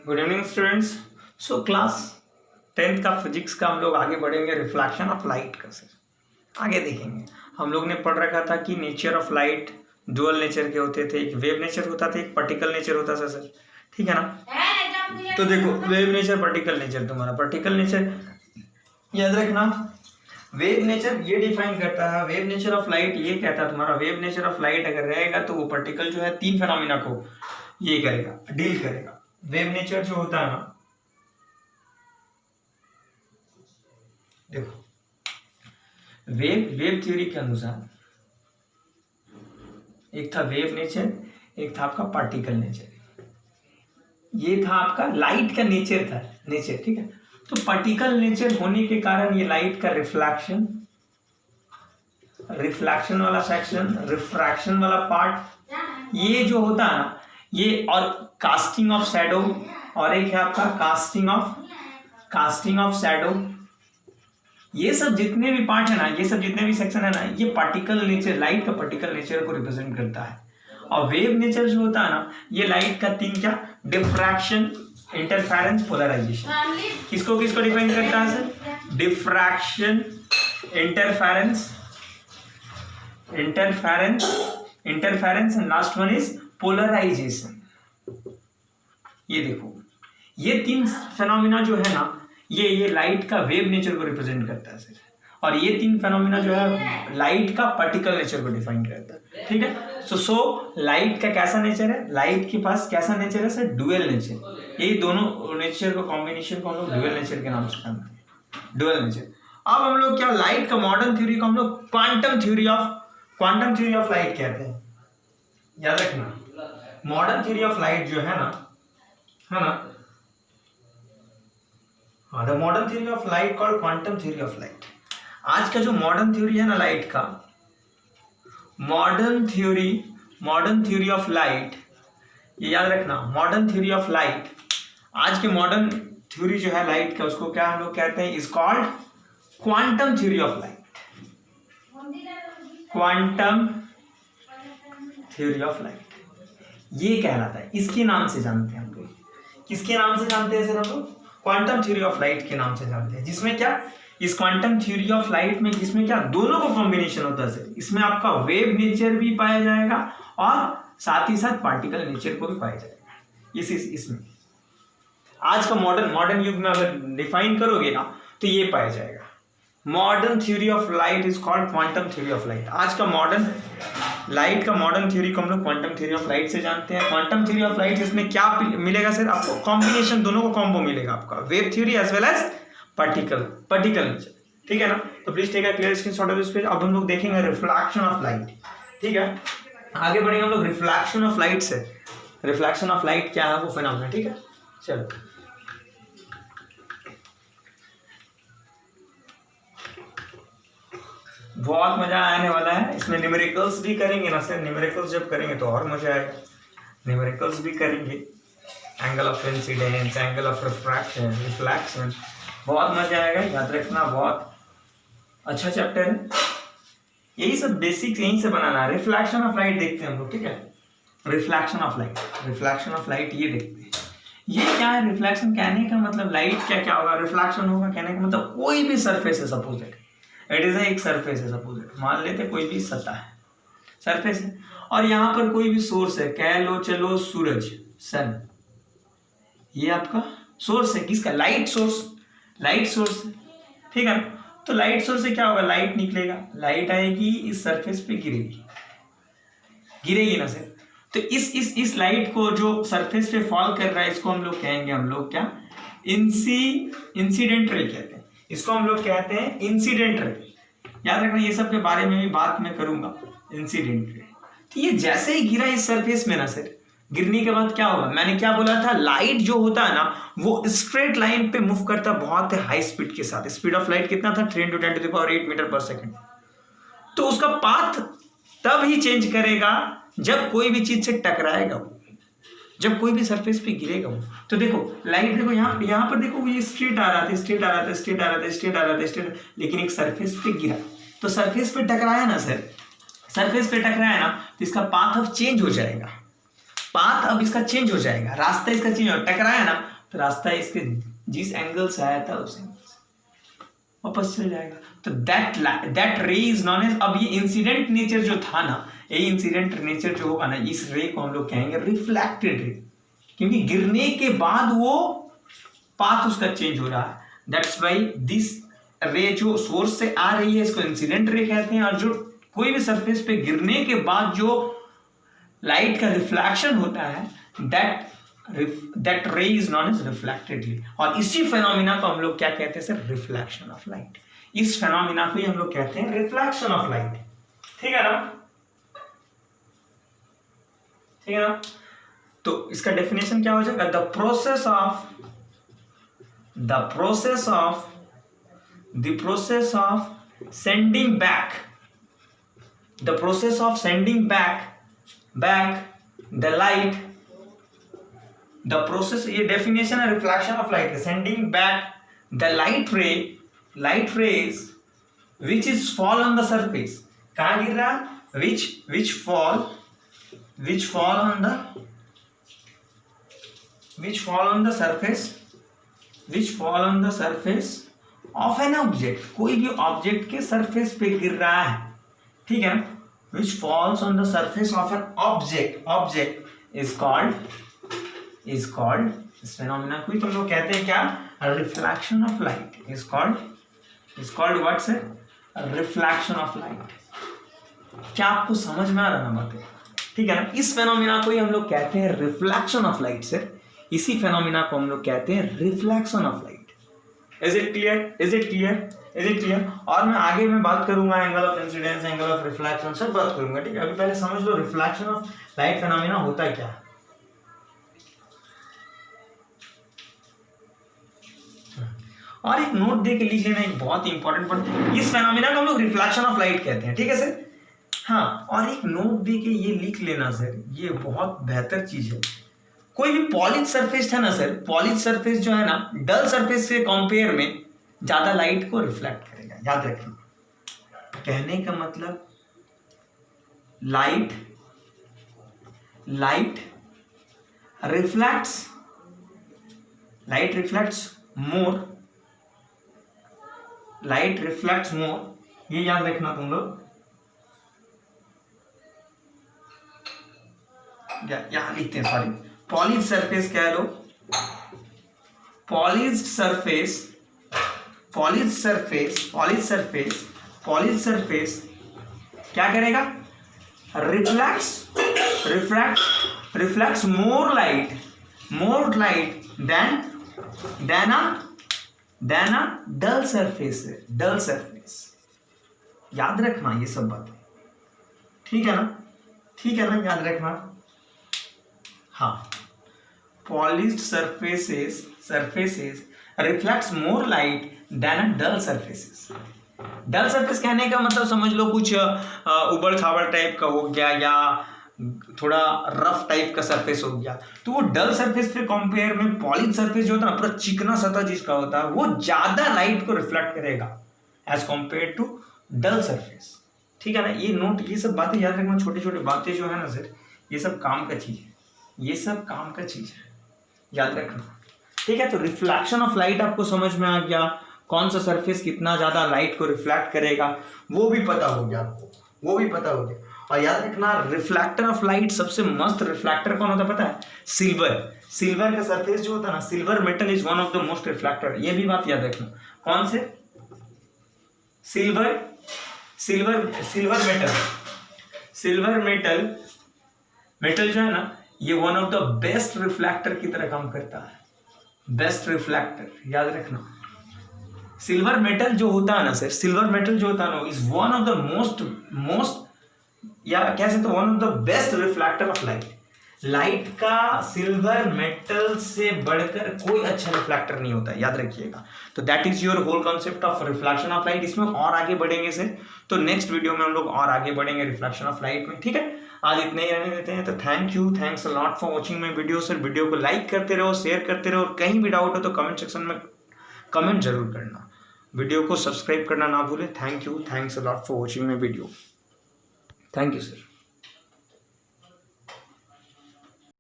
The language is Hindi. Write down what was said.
Good evening students. So class 10th का फिजिक्स का हम लोग आगे बढ़ेंगे रिफ्लेक्शन ऑफ लाइट का। सर आगे देखेंगे, हम लोग ने पढ़ रखा था कि nature of light dual nature के होते थे, एक वेव नेचर होता था, एक पार्टिकल नेचर होता था। सर ठीक है ना। तो देखो वेव नेचर, पार्टिकल नेचर, तुम्हारा पार्टिकल नेचर याद रखना। वेव नेचर ये डिफाइन करता है, वेव नेचर ऑफ लाइट ये कहता है तुम्हारा, वेव नेचर ऑफ लाइट अगर रहेगा तो वो पार्टिकल जो है तीन फेनोमेना को ये करेगा, डील करेगा। वेव नेचर जो होता है ना, देखो वेव थ्योरी के अनुसार एक था वेव नेचर, एक था आपका पार्टिकल नेचर। ये था आपका लाइट का नेचर था, नेचर ठीक है। तो पार्टिकल नेचर होने के कारण ये लाइट का रिफ्लेक्शन वाला सेक्शन, रिफ्रैक्शन वाला पार्ट ये जो होता है ना ये, और कास्टिंग ऑफ शैडो, और एक है आपका कास्टिंग ऑफ शैडो। ये सब जितने भी पार्ट है ना, ये सब जितने भी सेक्शन है ना, ये पार्टिकल नेचर, लाइट का पार्टिकल नेचर को रिप्रेजेंट करता है। और वेव नेचर जो होता है ना, ये लाइट का तीन क्या, डिफ्रैक्शन, इंटरफेरेंस, पोलराइजेशन। किसको किसको डिफाइन करता है sir? Diffraction, interference and last one is polarisation. ये देखो ये तीन फेनोमेना जो है ना, ये लाइट का वेव नेचर को रिप्रेजेंट करता है सर। और ये तीन फेनोमेना जो है लाइट का पार्टिकल नेचर को डिफाइन करता है, ठीक है। सो लाइट का कैसा नेचर है, लाइट के पास कैसा नेचर है सर? Dual nature. ये दोनों नेचर को कॉम्बिनेशन को हम लोग डुअल नेचर के नाम से जानते हैं, डुअल नेचर। अब हम लोग क्या, लाइट का मॉडर्न थ्योरी को हम लोग क्वांटम थ्योरी ऑफ लाइट कहते हैं। याद रखना, मॉडर्न थ्योरी ऑफ लाइट जो है ना, the modern theory of light called quantum theory of light. आज का जो मॉडर्न थ्योरी है ना लाइट का, मॉडर्न थ्योरी ऑफ लाइट, ये याद रखना, मॉडर्न थ्योरी ऑफ लाइट, आज के मॉडर्न थ्योरी जो है लाइट का, उसको क्या हम लोग कहते हैं? Is called quantum theory of light. Quantum theory of light ये कहलाता है, इसके नाम से जानते हैं हम लोग। किसके नाम से जानते हैं सर हम लोग? क्वांटम थ्योरी ऑफ लाइट के नाम से जानते हैं। जिसमें क्या, इस क्वांटम थ्योरी ऑफ लाइट में जिसमें क्या, दोनों का कॉम्बिनेशन होता है सर। इसमें आपका वेव नेचर भी पाया जाएगा और साथ ही साथ पार्टिकल नेचर को भी पाया जाएगा इसमें। आज का मॉडर्न युग में अगर डिफाइन करोगे ना तो ये पाया जाएगा। Modern theory of light is called quantum theory of light. आज का मॉडर्न लाइट का मॉडर्न थ्योरी को हम लोग क्वांटम थ्योरी ऑफ लाइट से जानते हैं। क्वांटम थ्योरी ऑफ लाइट इसमें क्या मिलेगा सर? आपको कॉम्बिनेशन, दोनों को कॉम्बो मिलेगा आपका, wave theory as well as particle nature, ठीक है ना। तो please take a clear screenshot of this page. अब हम लोग देखेंगे रिफ्लेक्शन ऑफ लाइट, ठीक है। आगे बढ़ेंगे हम लोग रिफ्लेक्शन ऑफ लाइट से। रिफ्लेक्शन ऑफ लाइट क्या है, वो फिनोमेना, ठीक है। चलो बहुत मजा आने वाला है इसमें। न्यूमेरिकल्स भी करेंगे ना सर, न्यूमेरिकल्स जब करेंगे तो और मजा आएगा। न्यूमेरिकल्स भी करेंगे, angle of incidence, angle of refraction, reflection, बहुत मजा आएगा। याद रखना, बहुत अच्छा चैप्टर है। यही सब बेसिक्स यहीं से बनाना है। रिफ्लेक्शन ऑफ लाइट देखते हैं हम लोग, ठीक है। रिफ्लेक्शन ऑफ लाइट ये देखते हैं। ये क्या है रिफ्लेक्शन? कहने का मतलब लाइट क्या होगा, रिफ्लेक्शन होगा। कहने का मतलब कोई भी सरफेस है, सपोज इट इज एक सरफेस है, सपोज मान लेते कोई भी सतह है, सरफेस है, और यहाँ पर कोई भी सोर्स है, कह लो चलो सूरज, सन, ये आपका सोर्स है। किसका? लाइट सोर्स है, ठीक है। तो लाइट सोर्स से क्या होगा, लाइट निकलेगा, लाइट आएगी, इस सरफेस पे गिरेगी ना सर। तो इस लाइट को जो सरफेस पे फॉल कर रहा है, इसको हम लोग कहेंगे, हम लोग क्या, इंसिडेंट रे कहते हैं। इसको हम लोग कहते हैं इंसिडेंट रे। याद रखना, ये सब के बारे में भी बात मैं करूंगा, इंसिडेंट रे। तो ये जैसे ही गिरा इस सरफेस में ना सर, गिरने के बाद क्या होगा, मैंने क्या बोला था, लाइट जो होता है ना वो स्ट्रेट लाइन पे मूव करता है बहुत हाई स्पीड के साथ। स्पीड ऑफ लाइट कितना था? 3 × 10⁸ मीटर पर सेकेंड। तो उसका पाथ तब ही चेंज करेगा जब कोई भी चीज से टकराएगा, जब कोई भी सरफेस पे गिरेगा वो। तो देखो लाइट, देखो यहाँ पर देखो, ये स्ट्रेट आ रहा था, लेकिन एक सरफेस पे गिरा तो सरफेस पे टकराया ना सर, तो इसका पाथ ऑफ चेंज हो जाएगा। पाथ अब इसका चेंज हो जाएगा, रास्ता इसका चेंज हो, टकराया ना तो रास्ता इसके जिस एंगल से आया था उस एंगल से वापस चल जाएगा। तो दैट रे इज नॉन एज, अब ये इंसिडेंट नेचर जो था ना, ये इंसिडेंट नेचर जो होगा ना, इस रे को हम लोग कहेंगे रिफ्लेक्टेड रे, क्योंकि गिरने के बाद वो पाथ उसका चेंज हो रहा है। दैट्स वाई दिस रे जो सोर्स से आ रही है इसको इंसिडेंट रे कहते हैं, और जो कोई भी सरफेस पे गिरने के बाद जो लाइट का रिफ्लेक्शन होता है दैट रे is known as reflected ray. और इसी फेनोमिना को हम लोग क्या कहते हैं सर, रिफ्लेक्शन ऑफ लाइट। इस फेनोमिना को ही हम लोग कहते हैं रिफ्लेक्शन ऑफ लाइट। ठीक है ना, ठीक है ना। तो इसका डेफिनेशन क्या हो जाएगा, the process of sending back the light, the process, ये डेफिनेशन है reflection of light, sending back the light rays which is fall on the surface. कहां गिर रहा है, which fall on the surface of an object, कोई भी ऑब्जेक्ट के सरफेस पे गिर रहा है, ठीक है ना, which falls on the surface of an object is called इस फेनोमेना को ही तो लोग कहते हैं क्या, reflection of light, is called what sir, reflection of light. क्या आपको समझ में आ रहा ना बातें, ठीक है ना। इस फेनोमेना को ही हम लोग कहते हैं रिफ्लेक्शन ऑफ लाइट सर, इसी फेनोमेना को हम लोग कहते हैं reflection of light. Is it clear? और मैं आगे में बात करूंगा angle of incidence, angle of reflection, सब बात करूंगा, ठीक है। अभी पहले समझ लो रिफ्लेक्शन ऑफ लाइट फेनोमेना होता क्या है। और एक नोट दे के लिख लेना, एक बहुत इंपॉर्टेंट पॉइंट, इस फेनोमेना को हम लोग रिफ्लेक्शन ऑफ लाइट कहते हैं, ठीक है सर। हाँ, और एक नोट दे के ये लिख लेना सर, ये बहुत बेहतर चीज है। कोई भी पॉलिश सरफेस है ना सर, पॉलिश सरफेस जो है ना, डल सरफेस से कंपेयर में ज्यादा लाइट को रिफ्लेक्ट करेगा, याद रखना। कहने का मतलब लाइट रिफ्लेक्ट्स मोर, ये याद रखना तुम लोग। यहां लिखते हैं, सॉरी, पॉलिश सरफेस कह लो, पॉलिश सरफेस क्या करेगा, reflects more light than a dull surface. याद रखना ये सब बातें, ठीक है ना, याद रखना। हाँ, polished surfaces reflects more light than a dull surfaces. Dull surface कहने का मतलब समझ लो कुछ उबड़ खाबड़ टाइप का हो गया, या थोड़ा रफ टाइप का सरफेस हो गया, तो वो डल सरफेस पे कंपेयर में पॉलिश सरफेस जो होता है ना, पूरा चिकना सतह जिसका होता है, वो ज्यादा लाइट को रिफ्लेक्ट करेगा as compare to dull surface, ठीक है ना। ये नोट, ये सब बातें याद रखना, छोटी छोटी बातें जो है ना सर, ये सब काम का चीज है, याद रखना, ठीक है। तो रिफ्लेक्शन ऑफ लाइट आपको समझ में आ गया, कौन सा सरफेस कितना ज्यादा लाइट को रिफ्लेक्ट करेगा वो भी पता हो गया आपको, और याद रखना रिफ्लेक्टर ऑफ लाइट, सबसे मस्त रिफ्लेक्टर कौन होता है पता है, सिल्वर का सरफेस जो होता है ना, silver metal is one of the most reflector, ये भी बात याद रखना। कौन से, सिल्वर मेटल जो है ना, ये one of the best reflector की तरह काम करता है, बेस्ट रिफ्लेक्टर, याद रखना। सिल्वर मेटल जो होता है ना sir, is one of the most या कैसे तो one of the best reflector of light का सिल्वर मेटल से बढ़कर कोई अच्छा रिफ्लेक्टर नहीं होता है, याद रखिएगा। तो that is your whole concept of reflection of light. इसमें और आगे बढ़ेंगे सर, तो नेक्स्ट वीडियो में हम लोग और आगे बढ़ेंगे रिफ्लेक्शन ऑफ लाइट में, ठीक है। आज इतने ही रहने देते हैं, तो thanks a lot for watching my video sir. Video को लाइक करते रहो, शेयर करते रहो, और कहीं भी डाउट हो तो कमेंट सेक्शन में कमेंट जरूर करना, वीडियो को सब्सक्राइब करना ना भूले। Thanks a lot for watching my video, thank you sir.